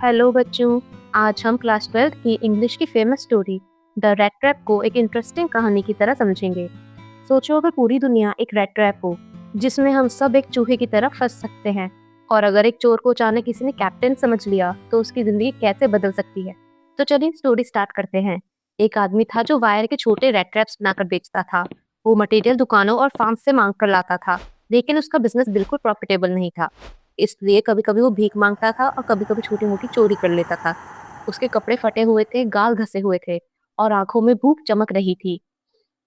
Hello बच्चों। आज हम क्लास 12 की इंग्लिश की famous story the rat trap को एक इंटरेस्टिंग कहानी की तरह समझेंगे। सोचो अगर पूरी दुनिया एक रैट ट्रैप हो जिसमें हम सब एक चूहे की तरह फंस सकते हैं, और अगर एक चोर को अचानक किसी ने कैप्टन समझ लिया तो उसकी जिंदगी कैसे बदल सकती है। तो चलिए स्टोरी स्टार्ट करते हैं। एक आदमी था जो वायर के छोटे रैट ट्रैप्स बनाकर बेचता था। वो मटेरियल दुकानों और फार्म से मांग कर लाता था, लेकिन उसका बिजनेस बिल्कुल प्रॉफिटेबल नहीं था। इसलिए कभी-कभी वो भीख मांगता था और कभी-कभी छोटी-मोटी चोरी कर लेता था। उसके कपड़े फटे हुए थे, गाल घसे हुए थे और आंखों में भूख चमक रही थी।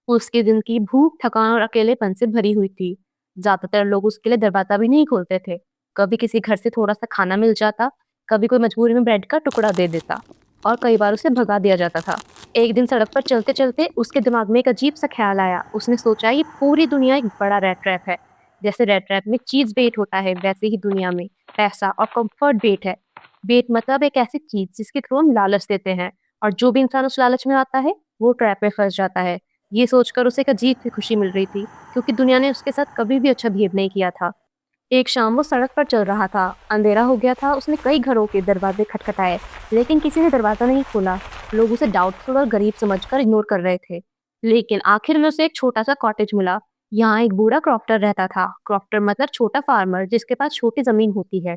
उसके दिन की भूख, थकान और अकेलेपन से भरी हुई थी। ज्यादातर लोग उसके लिए दरवाजा भी नहीं खोलते थे। कभी किसी घर से थोड़ा सा खाना मिल जाता, कभी कोई मजबूरी में ब्रेड का टुकड़ा दे देता और कई बार उसे भगा दिया जाता था। एक दिन सड़क पर चलते-चलते उसके दिमाग में एक अजीब सा ख्याल आया। उसने सोचा ये पूरी दुनिया एक बड़ा रैट ट्रैप है। जैसे रैट ट्रैप में चीज बेट होता है, वैसे ही दुनिया में पैसा और कंफर्ट बेट है। बेट मतलब एक ऐसी चीज जिसके थ्रू हम लालच देते हैं, और जो भी इंसान उस लालच में आता है वो ट्रैप में फंस जाता है। ये सोचकर उसे एक अजीब सी खुशी मिल रही थी, क्योंकि दुनिया ने उसके साथ कभी भी अच्छा बिहेव नहीं किया था। एक शाम वो सड़क पर चल रहा था। अंधेरा हो गया था। उसने कई घरों के दरवाजे खटखटाए, लेकिन किसी ने दरवाजा नहीं खोला। लोग उसे डाउटफुल और गरीब समझकर इग्नोर कर रहे थे। लेकिन आखिर में उसे एक छोटा सा कॉटेज मिला। यहाँ एक बूढ़ा क्रॉफ्टर रहता था। क्रॉफ्टर मतलब छोटा फार्मर जिसके पास छोटी जमीन होती है।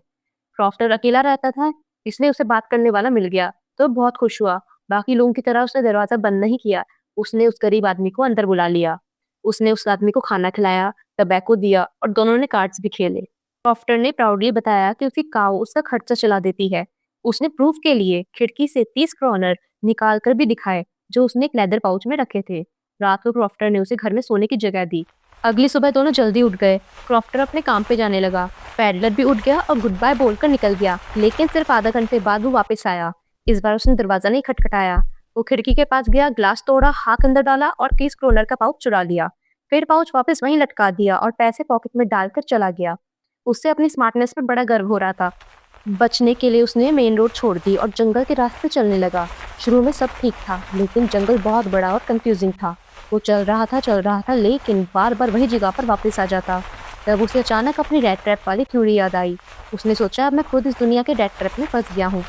क्रॉफ्टर अकेला रहता था, इसलिए उसे बात करने वाला मिल गया तो बहुत खुश हुआ। बाकी लोगों की तरह उसने दरवाजा बंद नहीं किया। उसने उस गरीब आदमी को अंदर बुला लिया। उसने उस आदमी को खाना खिलाया, टबैको दिया और दोनों ने कार्ड्स भी खेले। क्रॉफ्टर ने प्राउडली बताया कि उसकी काऊ उसका खर्चा चला देती है। उसने प्रूफ के लिए खिड़की से 30 क्रॉनर निकाल कर भी दिखाए, जो उसने एक लेदर पाउच में रखे थे। रात को क्रॉफ्टर ने उसे घर में सोने की जगह दी। अगली सुबह दोनों जल्दी उठ गए। क्रॉफ्टर अपने काम पे जाने लगा। पैडलर भी उठ गया और गुड बाय बोलकर निकल गया, लेकिन सिर्फ आधा घंटे बाद वो वापस आया। इस बार उसने दरवाजा नहीं खटखटाया। वो खिड़की के पास गया, ग्लास तोड़ा, हाथ अंदर डाला और 30 क्रॉनर का पाउच चुरा लिया। फिर पाउच वापस वहीं लटका दिया और पैसे पॉकेट में डालकर चला गया। उससे अपनी स्मार्टनेस पर बड़ा गर्व हो रहा था। बचने के लिए उसने मेन रोड छोड़ दी और जंगल के रास्ते चलने लगा। शुरू में सब ठीक था, लेकिन जंगल बहुत बड़ा और कंफ्यूजिंग था। वो चल रहा था, लेकिन बार बार वही जगह पर वापस आ जाता। तब उसे अचानक अपनी रैट ट्रैप वाली थ्योरी याद आई। उसने सोचा अब मैं खुद इस दुनिया के रैट ट्रैप में फंस गया हूँ।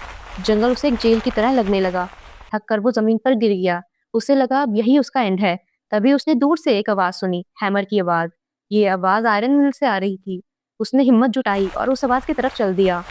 जंगल उसे एक जेल की तरह लगने लगा। थक कर वो जमीन पर गिर गया। उसे लगा अब यही उसका एंड है। तभी उसने दूर से एक आवाज सुनी, हैमर की आवाज। ये आवाज आयरन मिल से आ रही थी। उसने हिम्मत जुटाई और उस आवाज की तरफ चल दिया।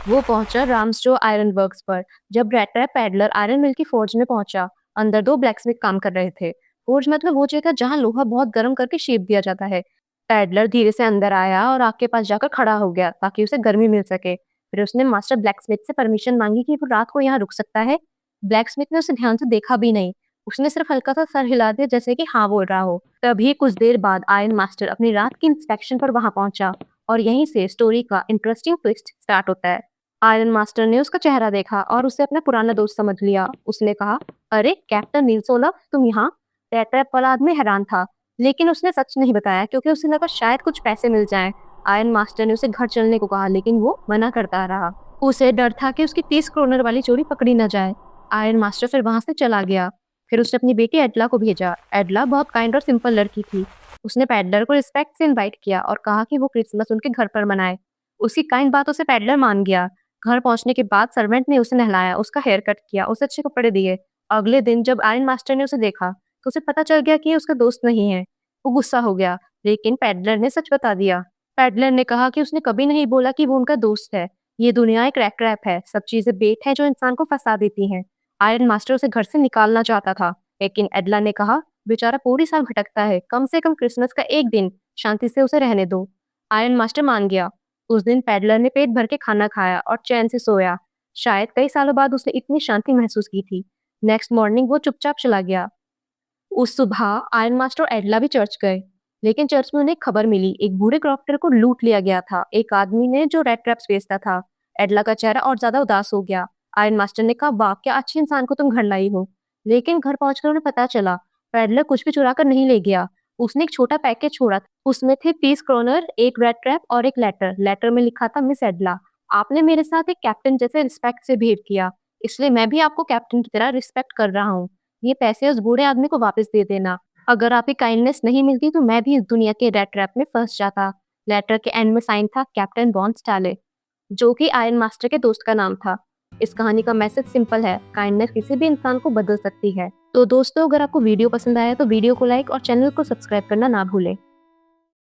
वो पहुंचा राम्सजो आयरन वर्क्स पर। जब रेटर पैडलर आयरन मिल की फोर्ज में पहुंचा, अंदर दो ब्लैकस्मिथ काम कर रहे थे। फोर्ज मतलब वो जगह जहां लोहा बहुत गर्म करके शेप दिया जाता है। पैडलर धीरे से अंदर आया और आग के पास जाकर खड़ा हो गया ताकि उसे गर्मी मिल सके। फिर उसने मास्टर ब्लैकस्मिथ से परमिशन मांगी कि वो रात को यहाँ रुक सकता है। ब्लैकस्मिथ ने उसे ध्यान से देखा भी नहीं। उसने सिर्फ हल्का सा सर हिला दिया, जैसे कि हाँ बोल रहा हो। तभी कुछ देर बाद आयरन मास्टर अपनी रात की इंस्पेक्शन पर वहां पहुंचा, और यहीं से स्टोरी का इंटरेस्टिंग ट्विस्ट स्टार्ट होता है। आयरन मास्टर ने उसका चेहरा देखा और उसे अपना पुराना दोस्त समझ लिया। उसने कहा, अरे कैप्टन नीलसोलफ, तुम यहाँ? रेटर वाला आदमी हैरान था, लेकिन उसने सच नहीं बताया क्योंकि उसे लगा शायद कुछ पैसे मिल जाएं। आयरन मास्टर ने उसे घर चलने को कहा, लेकिन वो मना करता रहा। उसे डर था कि उसकी 30 क्रोनर वाली चोरी पकड़ी न जाए। आयरन मास्टर फिर वहां से चला गया। फिर उसने अपनी बेटी एडला को भेजा। एडला बहुत काइंड और सिंपल लड़की थी। उसने पैडलर को रिस्पेक्ट से इनवाइट किया और कहा कि वो क्रिसमस उनके घर पर मनाए। उसकी काइंड बातों से पैडलर मान गया। घर पहुंचने के बाद सर्वेंट ने उसे नहलाया, उसका हेयर कट किया, उसे अच्छे कपड़े दिए। अगले दिन जब आयरन मास्टर ने उसे देखा तो उसे पता चल गया कि ये उसका दोस्त नहीं है। वो गुस्सा हो गया, लेकिन पैडलर ने सच बता दिया। पैडलर ने कहा कि उसने कभी नहीं बोला कि वो उनका दोस्त है। ये दुनिया एक रैट ट्रैप है, सब चीजें बेट है जो इंसान को फंसा देती हैं। आयरन मास्टर उसे घर से निकालना चाहता था, लेकिन एडला ने कहा, बेचारा पूरी साल भटकता है, कम से कम क्रिसमस का एक दिन शांति से उसे रहने दो। आयरन मास्टर मान गया। उस दिन पैडलर ने पेट भर के खाना खाया और चैन से सोया। शायद कई सालों बाद उसने इतनी शांति महसूस की थी। नेक्स्ट मॉर्निंग वो चुपचाप चला गया। उस सुबह आयरन मास्टर और एडला भी चर्च गए, लेकिन चर्च में उन्हें एक खबर मिली, एक बूढ़े क्रॉफ्टर को लूट लिया गया था, एक आदमी ने जो रेड ट्रैप्स बेचता था। एडला का चेहरा और ज्यादा उदास हो गया। आयरन मास्टर ने कहा, वाह क्या अच्छे इंसान को तुम घर लाई हो। लेकिन घर पहुंचकर उन्हें पता चला पेडलर कुछ भी चुरा कर नहीं ले गया। उसने एक छोटा पैकेज छोड़ा। उसमें थे 30 क्रोनर, एक रेड ट्रैप और एक लेटर। लेटर में लिखा था, मिस एडला, आपने मेरे साथ एक कैप्टन जैसे रिस्पेक्ट से बिहेव किया, इसलिए मैं भी आपको कैप्टन की तरह रिस्पेक्ट कर रहा हूँ। ये पैसे उस बूढ़े आदमी को वापस दे देना। अगर आपकी काइंडनेस नहीं मिलती तो मैं भी इस दुनिया के रेड ट्रैप में फंस जाता। लेटर के एंड में साइन था, कैप्टन बॉन्ड स्टाले, जो कि आयरन मास्टर के दोस्त का नाम था। इस कहानी का मैसेज सिंपल है, काइंडनेस किसी भी इंसान को बदल सकती है। तो दोस्तों, अगर आपको वीडियो पसंद आया तो वीडियो को लाइक और चैनल को सब्सक्राइब करना ना भूलें।